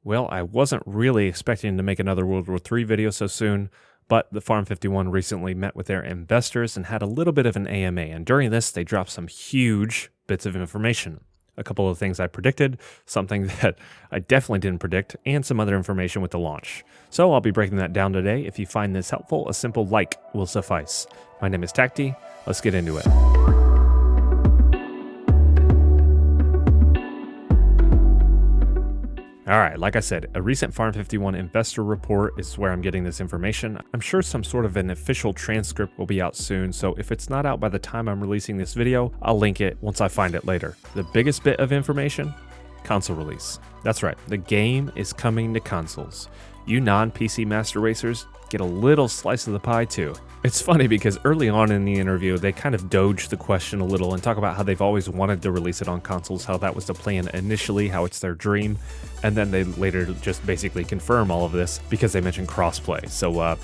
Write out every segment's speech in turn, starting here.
Well, I wasn't really expecting to make another World War III video so soon, but the Farm 51 recently met with their investors and had a little bit of an AMA, and during this, they dropped some huge bits of information. A couple of things I predicted, something that I definitely didn't predict, and some other information with the launch. So I'll be breaking that down today. If you find this helpful, a simple like will suffice. My name is Tacti. Let's get into it. Alright, like I said, a recent Farm 51 investor report is where I'm getting this information. I'm sure some sort of an official transcript will be out soon, so if it's not out by the time I'm releasing this video, I'll link it once I find it later. The biggest bit of information? Console release. That's right, the game is coming to consoles. You non-PC Master Racers get a little slice of the pie too. It's funny because early on in the interview, they kind of dodge the question a little and talk about how they've always wanted to release it on consoles, how that was the plan initially, how it's their dream, and then they later just basically confirm all of this because they mentioned crossplay. So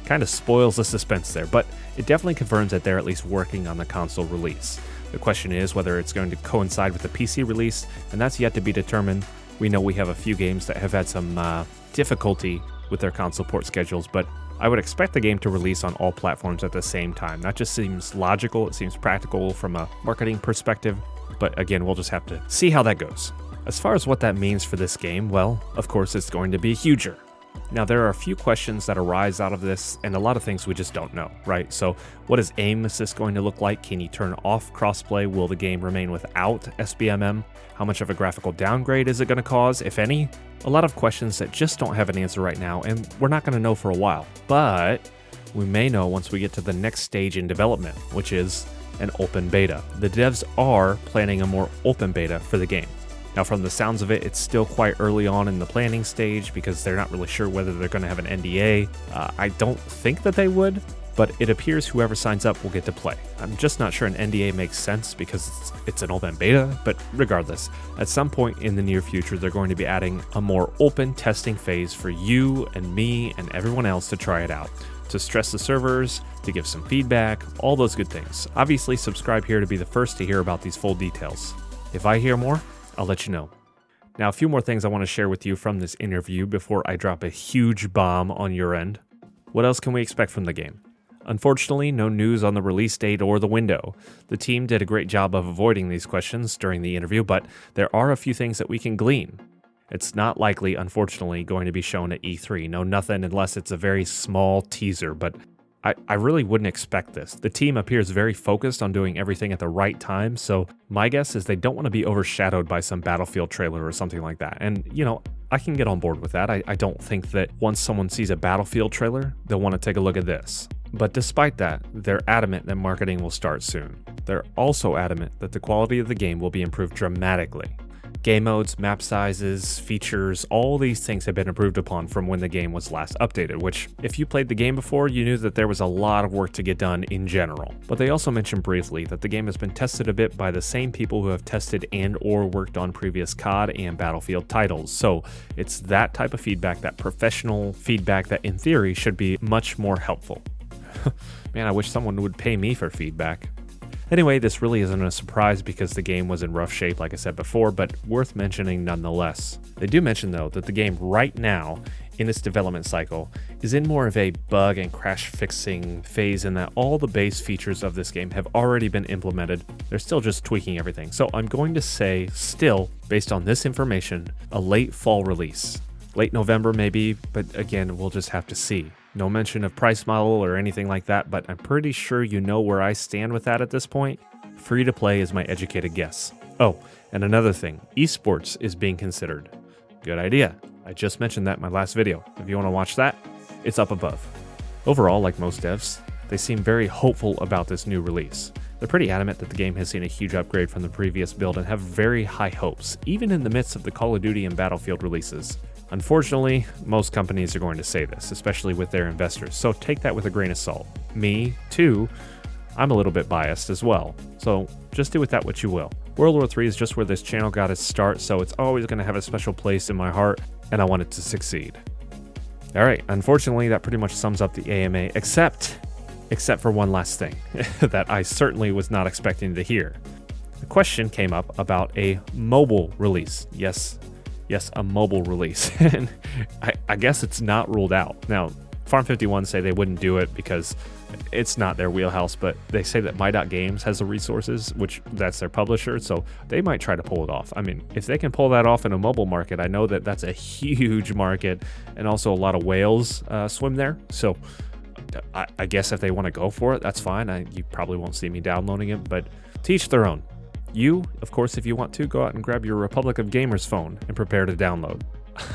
kind of spoils the suspense there, but it definitely confirms that they're at least working on the console release. The question is whether it's going to coincide with the PC release, and that's yet to be determined. We know we have a few games that have had some difficulty with their console port schedules, but I would expect the game to release on all platforms at the same time. That just seems logical, it seems practical from a marketing perspective, but again, we'll just have to see how that goes. As far as what that means for this game, well, of course it's going to be huger. Now, there are a few questions that arise out of this, and a lot of things we just don't know, right? So, what is aim assist going to look like? Can you turn off crossplay? Will the game remain without SBMM? How much of a graphical downgrade is it going to cause, if any? A lot of questions that just don't have an answer right now, and we're not going to know for a while. But we may know once we get to the next stage in development, which is an open beta. The devs are planning a more open beta for the game. Now, from the sounds of it, it's still quite early on in the planning stage because they're not really sure whether they're going to have an NDA. I don't think that they would, but it appears whoever signs up will get to play. I'm just not sure an NDA makes sense because it's an open beta, but regardless, at some point in the near future, they're going to be adding a more open testing phase for you and me and everyone else to try it out, to stress the servers, to give some feedback, all those good things. Obviously, subscribe here to be the first to hear about these full details. If I hear more, I'll let you know. Now, a few more things I want to share with you from this interview before I drop a huge bomb on your end. What else can we expect from the game? Unfortunately, no news on the release date or the window. The team did a great job of avoiding these questions during the interview, but there are a few things that we can glean. It's not likely, unfortunately, going to be shown at E3. No, nothing unless it's a very small teaser, but I really wouldn't expect this. The team appears very focused on doing everything at the right time, so my guess is they don't want to be overshadowed by some Battlefield trailer or something like that. And, you know, I can get on board with that. I don't think that once someone sees a Battlefield trailer, they'll want to take a look at this. But despite that, they're adamant that marketing will start soon. They're also adamant that the quality of the game will be improved dramatically. Game modes, map sizes, features, all these things have been improved upon from when the game was last updated, which, if you played the game before, you knew that there was a lot of work to get done in general. But they also mentioned briefly that the game has been tested a bit by the same people who have tested and or worked on previous COD and Battlefield titles. So it's that type of feedback, that professional feedback that in theory should be much more helpful. Man, I wish someone would pay me for feedback. Anyway, this really isn't a surprise because the game was in rough shape, like I said before, but worth mentioning nonetheless. They do mention, though, that the game right now, in its development cycle, is in more of a bug and crash fixing phase in that all the base features of this game have already been implemented. They're still just tweaking everything. So I'm going to say, still, based on this information, a late fall release. Late November maybe, but again, we'll just have to see. No mention of price model or anything like that, but I'm pretty sure you know where I stand with that at this point. Free to play is my educated guess. Oh, and another thing, esports is being considered. Good idea. I just mentioned that in my last video. If you want to watch that, it's up above. Overall, like most devs, they seem very hopeful about this new release. They're pretty adamant that the game has seen a huge upgrade from the previous build and have very high hopes, even in the midst of the Call of Duty and Battlefield releases. Unfortunately, most companies are going to say this, especially with their investors, so take that with a grain of salt. Me, too, I'm a little bit biased as well, so just do with that what you will. World War III is just where this channel got its start, so it's always going to have a special place in my heart, and I want it to succeed. Alright, unfortunately that pretty much sums up the AMA, except for one last thing that I certainly was not expecting to hear. The question came up about a mobile release. Yes, Yes, a mobile release. And I guess it's not ruled out. Now, Farm 51 say they wouldn't do it because it's not their wheelhouse, but they say that My.Games has the resources, which that's their publisher, so they might try to pull it off. I mean, if they can pull that off in a mobile market, I know that that's a huge market, and also a lot of whales swim there. So I guess if they want to go for it, that's fine. You probably won't see me downloading it, but to each their own. You, of course, if you want to, go out and grab your Republic of Gamers phone and prepare to download.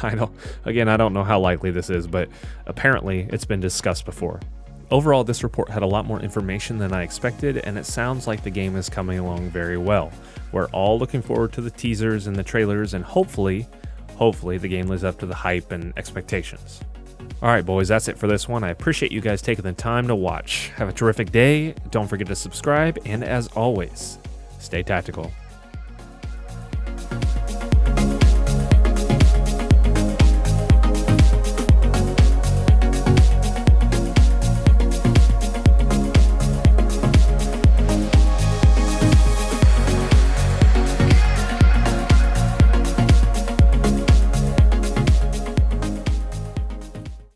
I don't know how likely this is, but apparently it's been discussed before. Overall, this report had a lot more information than I expected, and it sounds like the game is coming along very well. We're all looking forward to the teasers and the trailers, and hopefully the game lives up to the hype and expectations. Alright boys, that's it for this one. I appreciate you guys taking the time to watch. Have a terrific day, don't forget to subscribe, and as always, stay tactical.